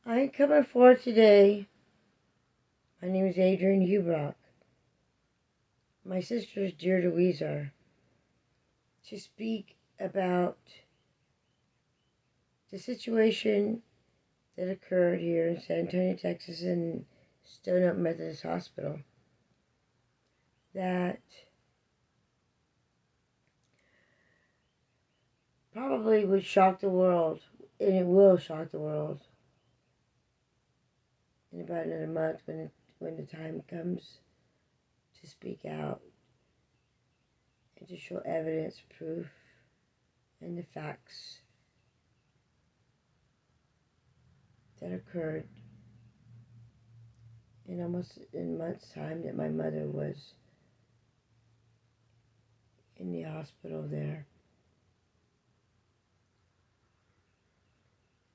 I come forward today. My name is Adrian Hubrock. My sisters, dear Louise, are to speak about the situation that occurred here in San Antonio, Texas, in Stone Oak Methodist Hospital. That probably would shock the world, and it will shock the world in about another month when the time comes to speak out and to show evidence, proof, and the facts that occurred in almost a month's time that my mother was in the hospital there.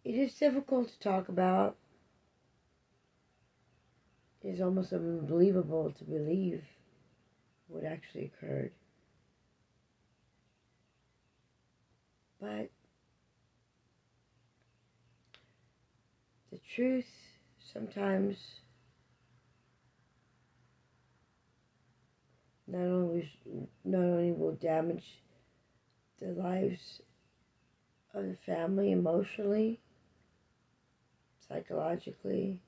It is difficult to talk about. It is almost unbelievable to believe what actually occurred. But the truth sometimes not only will damage the lives of the family emotionally, psychologically,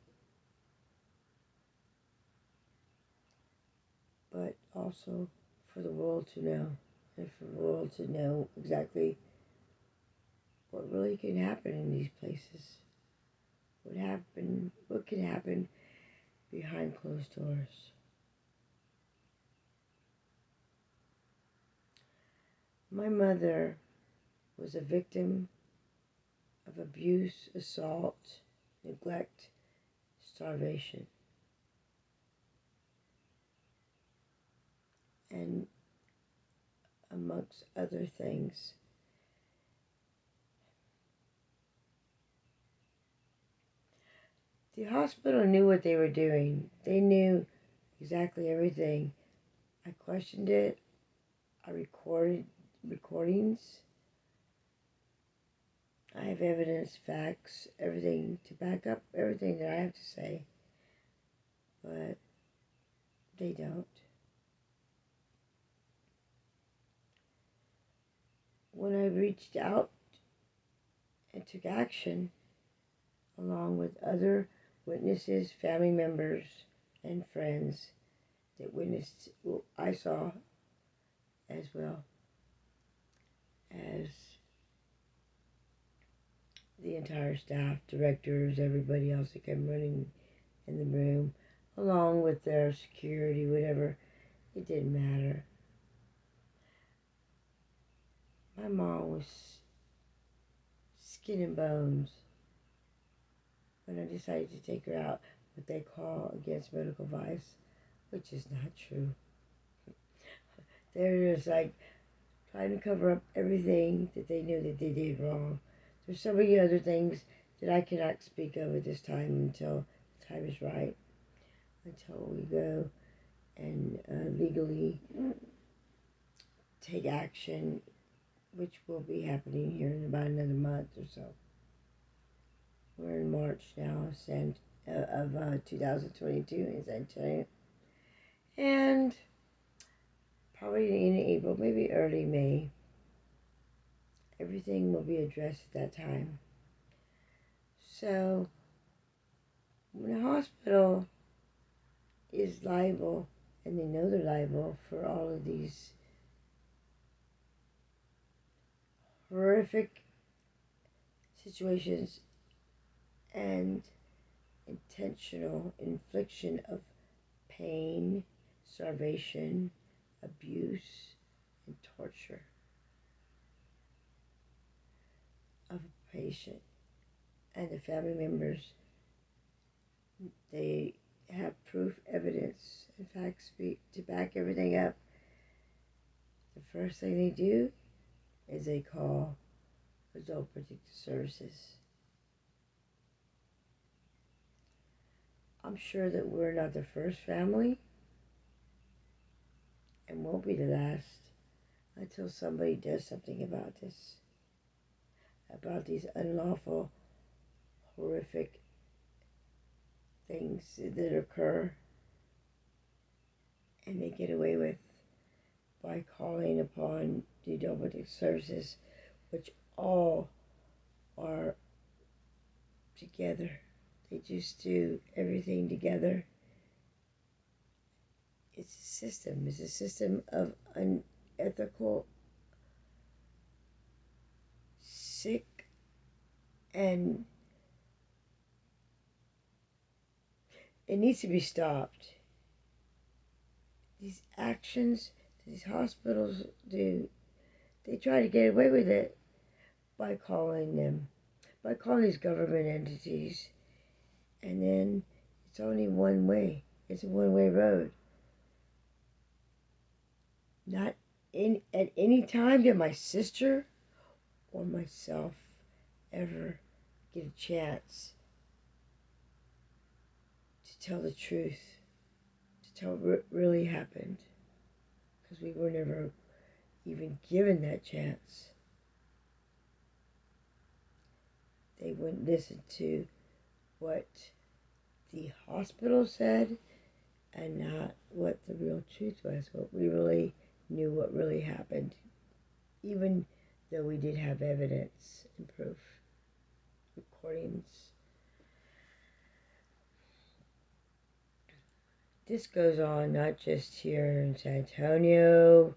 but also for the world to know, and for the world to know exactly what really can happen in these places. What can happen behind closed doors. My mother was a victim of abuse, assault, neglect, starvation, and amongst other things. The hospital knew what they were doing. They knew exactly everything. I questioned it. I recorded recordings. I have evidence, facts, everything to back up everything that I have to say. But they don't. When I reached out and took action, along with other witnesses, family members, and friends that witnessed what I saw, as well as the entire staff, directors, everybody else that came running in the room, along with their security, whatever. It didn't matter. My mom was skin and bones when I decided to take her out what they call against medical advice, which is not true. They're just like trying to cover up everything that they knew that they did wrong. There's so many other things that I cannot speak of at this time until the time is right, until we go and legally take action, which will be happening here in about another month or so. We're in March now of 2022 in San Antonio, and probably in April, maybe early May, everything will be addressed at that time. So, when a hospital is liable, and they know they're liable for all of these horrific situations and intentional infliction of pain, starvation, abuse, and torture of a patient and the family members. They have proof, evidence, and facts to back everything up. The first thing they do is they call Adult Protective Services. I'm sure that we're not the first family and won't be the last until somebody does something about this, about these unlawful, horrific things that occur, and they get away with by calling upon the Double Services, which all are together. They just do everything together. It's a system. It's a system of unethical, sick, and it needs to be stopped. These actions these hospitals do, they try to get away with it by calling these government entities, and then it's only one way. It's a one-way road. Not at any time did my sister or myself ever get a chance to tell the truth, to tell what really happened, because we were never even given that chance. They wouldn't listen to what the hospital said and not what the real truth was, what we really knew, what really happened, even though we did have evidence and proof, recordings. This goes on not just here in San Antonio,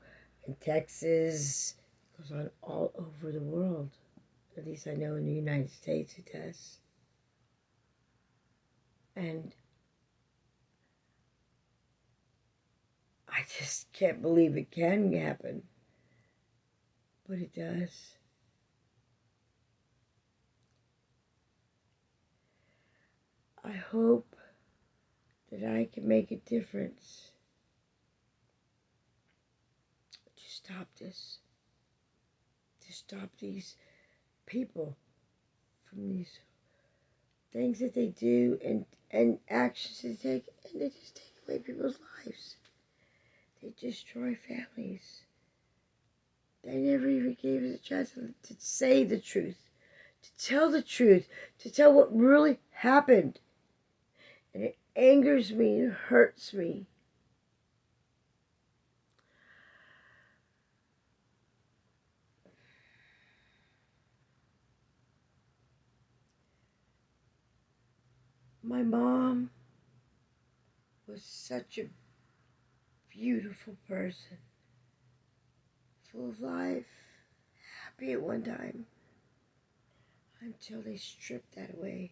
in Texas, it goes on all over the world. At least I know in the United States it does. And I just can't believe it can happen. But it does. I hope that I can make a difference to stop this. To stop these people from these things that they do and actions they take, and they just take away people's lives. They destroy families. They never even gave us a chance to say the truth, to tell the truth, to tell what really happened. And it angers me, it hurts me. My mom was such a beautiful person, full of life, happy at one time, until they stripped that away.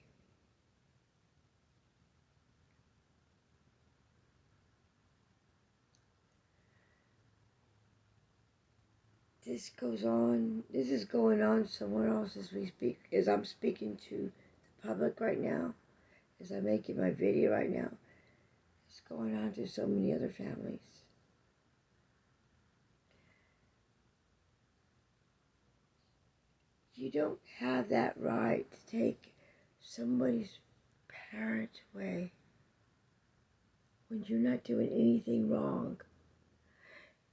This goes on, this is going on somewhere else as we speak, as I'm speaking to the public right now, as I'm making my video right now. It's going on to so many other families. You don't have that right to take somebody's parent away when you're not doing anything wrong.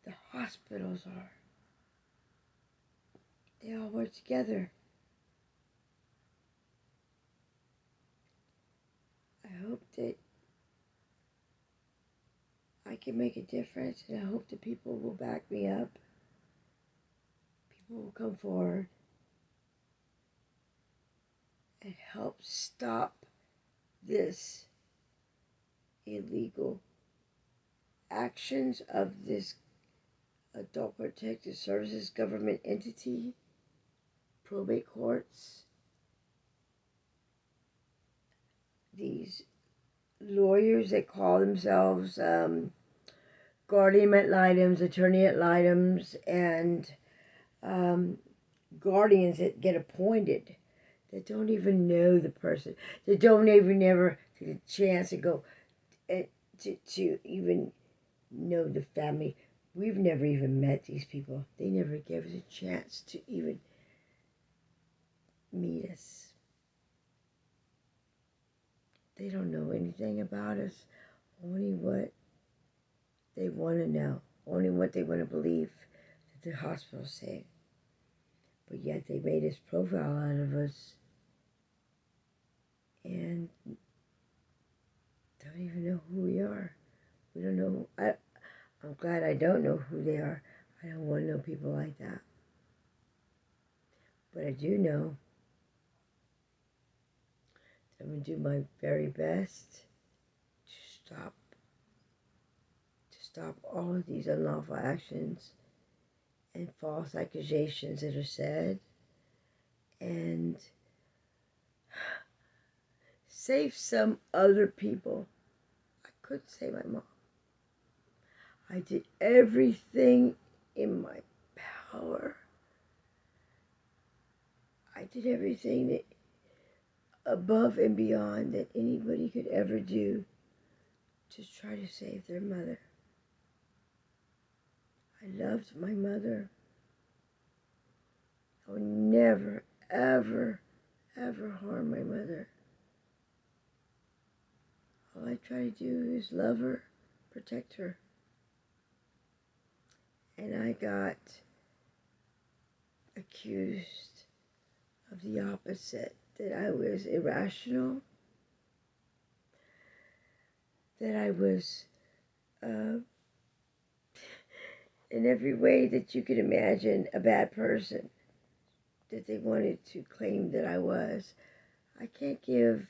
The hospitals are. They all work together. I hope that I can make a difference, and I hope that people will back me up. People will come forward and help stop this illegal actions of this Adult Protective Services government entity, probate courts, these lawyers that call themselves guardian ad litem, attorney ad litem, and guardians that get appointed that don't even know the person, that don't even ever get a chance to go to even know the family. We've never even met these people. They never gave us a chance to even meet us. They don't know anything about us, only what they want to know, only what they want to believe that the hospitals say. But yet they made this profile out of us, and don't even know who we are. We don't know. I'm glad I don't know who they are. I don't want to know people like that. But I do know that I'm going to do my very best to stop all of these unlawful actions and false accusations that are said, and save some other people. I couldn't save my mom. I did everything in my power. I did everything that above and beyond that anybody could ever do to try to save their mother. I loved my mother. I would never, ever, ever harm my mother. All I try to do is love her, protect her. And I got accused of the opposite, that I was irrational, that I was in every way that you could imagine a bad person, that they wanted to claim that I was. I can't give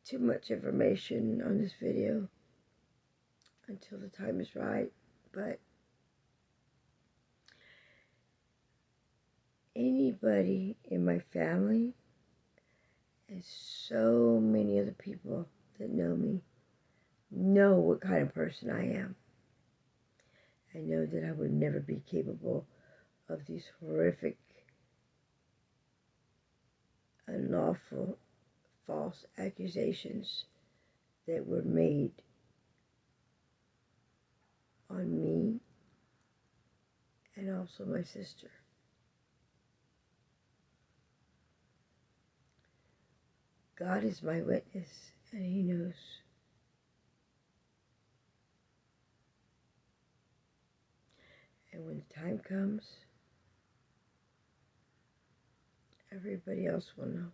too much information on this video until the time is right, but anybody in my family and so many other people that know me know what kind of person I am. I know that I would never be capable of these horrific, unlawful, false accusations that were made on me and also my sister. God is my witness, and He knows. And when the time comes, everybody else will know.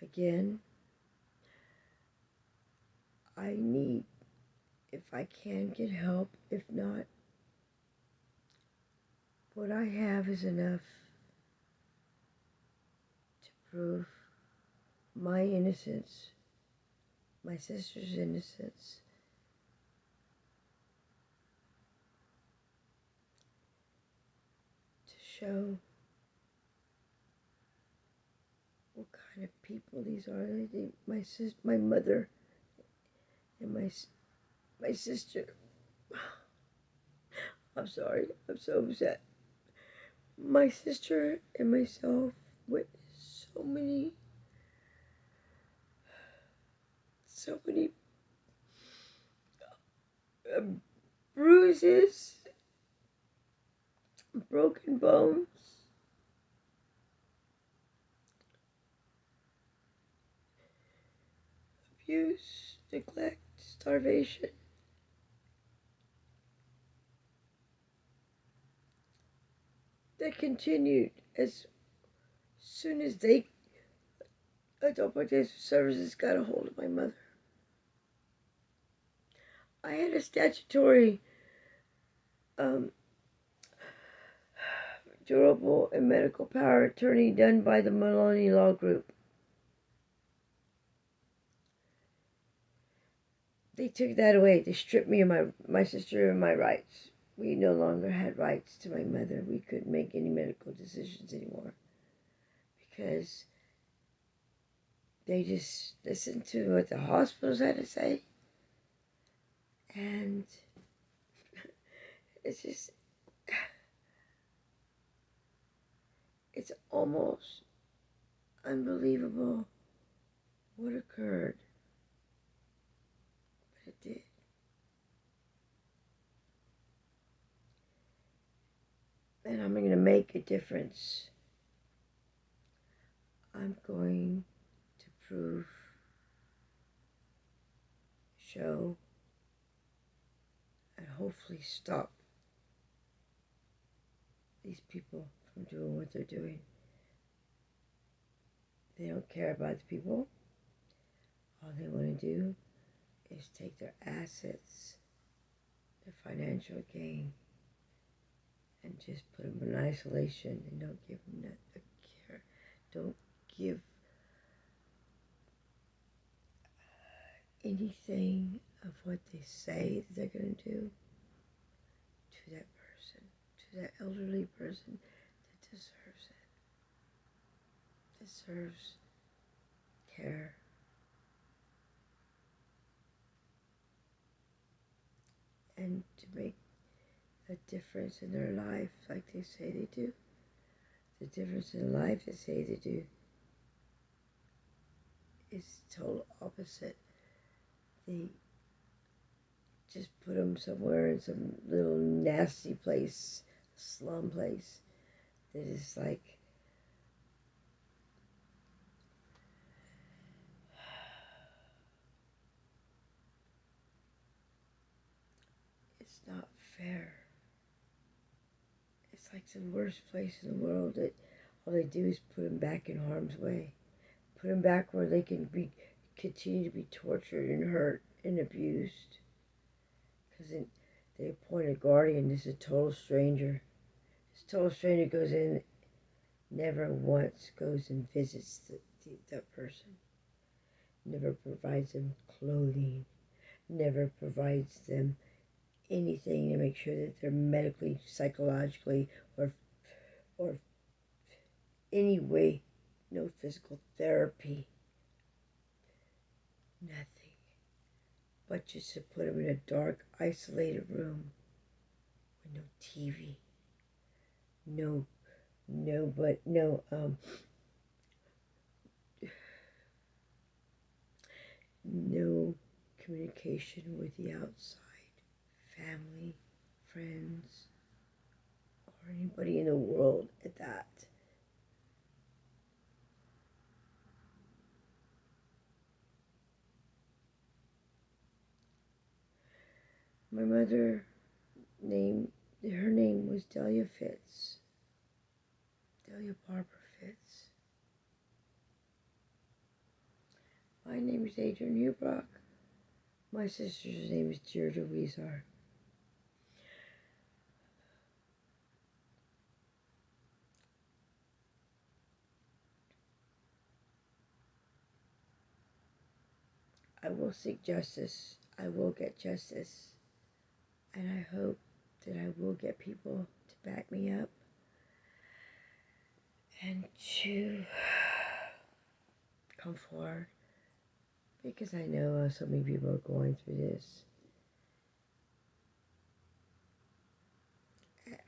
Again, I need, if I can, get help. If not, what I have is enough to prove my innocence, my sister's innocence, to show what kind of people these are. My mother and my sister. I'm sorry. I'm so upset. My sister and myself witnessed so many bruises, broken bones, abuse, neglect, starvation. That continued as soon as Adult Protective Services got a hold of my mother. I had a statutory durable and medical power attorney done by the Maloney Law Group. They took that away. They stripped me of my sister and my rights. We no longer had rights to my mother. We couldn't make any medical decisions anymore because they just listened to what the hospitals had to say. And it's just, it's almost unbelievable what occurred. But it did. And I'm going to make a difference. I'm going to prove, show, and hopefully stop these people from doing what they're doing. They don't care about the people. All they want to do is take their assets, their financial gain, and just put them in isolation and don't give them a care. Don't give anything of what they say that they're going to do to that person, to that elderly person that deserves care. And to make a difference in their life like they say they do. The difference in life they say they do is total opposite. They just put them somewhere in some little nasty place, slum place, that is like, it's not fair. It's like the worst place in the world that all they do is put them back in harm's way. Put them back where they can continue to be tortured and hurt and abused. Because they appoint a guardian. This is a total stranger. This total stranger goes in, never once goes and visits that person. Never provides them clothing. Never provides them anything to make sure that they're medically, psychologically, or any way, no physical therapy, nothing, but just to put them in a dark, isolated room with no TV, no communication with the outside, family, friends, or anybody in the world at that. My mother her name was Delia Fitz. Delia Barbara Fitz. My name is Adrian Newbrock. My sister's name is Deirdre Weezar. I will seek justice. I will get justice. And I hope that I will get people to back me up and to come forward. Because I know so many people are going through this.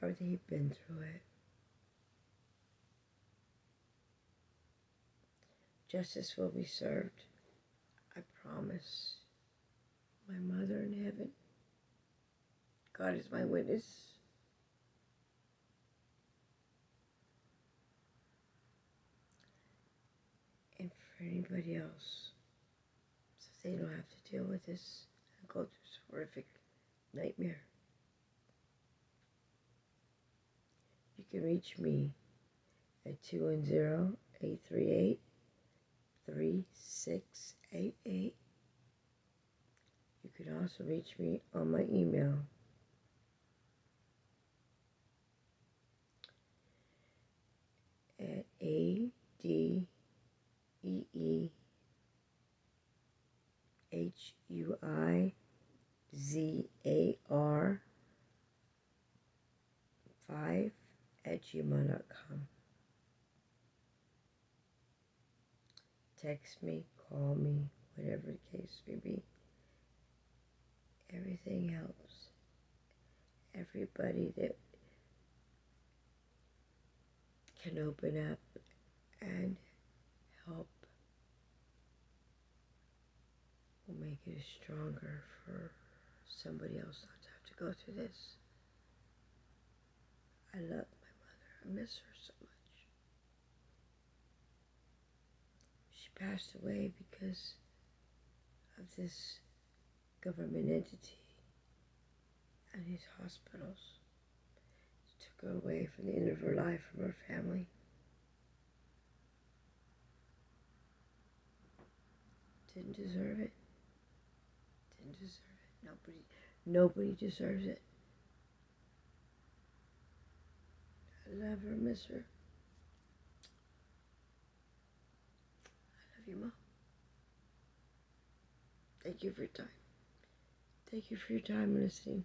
Or they've been through it. Justice will be served. I promise. My mother in heaven. God is my witness. And for anybody else, so they don't have to deal with this and go through this horrific nightmare. You can reach me at 210-838-3688. You can also reach me on my email at adehuizar5@gmail.com. Text me, call me, whatever the case may be. Everything helps. Everybody that can open up and help will make it stronger for somebody else not to have to go through this. I love my mother. I miss her so much. She passed away because of this government entity and these hospitals. It took her away from the end of her life, from her family. Didn't deserve it. Didn't deserve it. Nobody deserves it. I love her, miss her. I love you, Mom. Thank you for your time. Thank you for your time listening.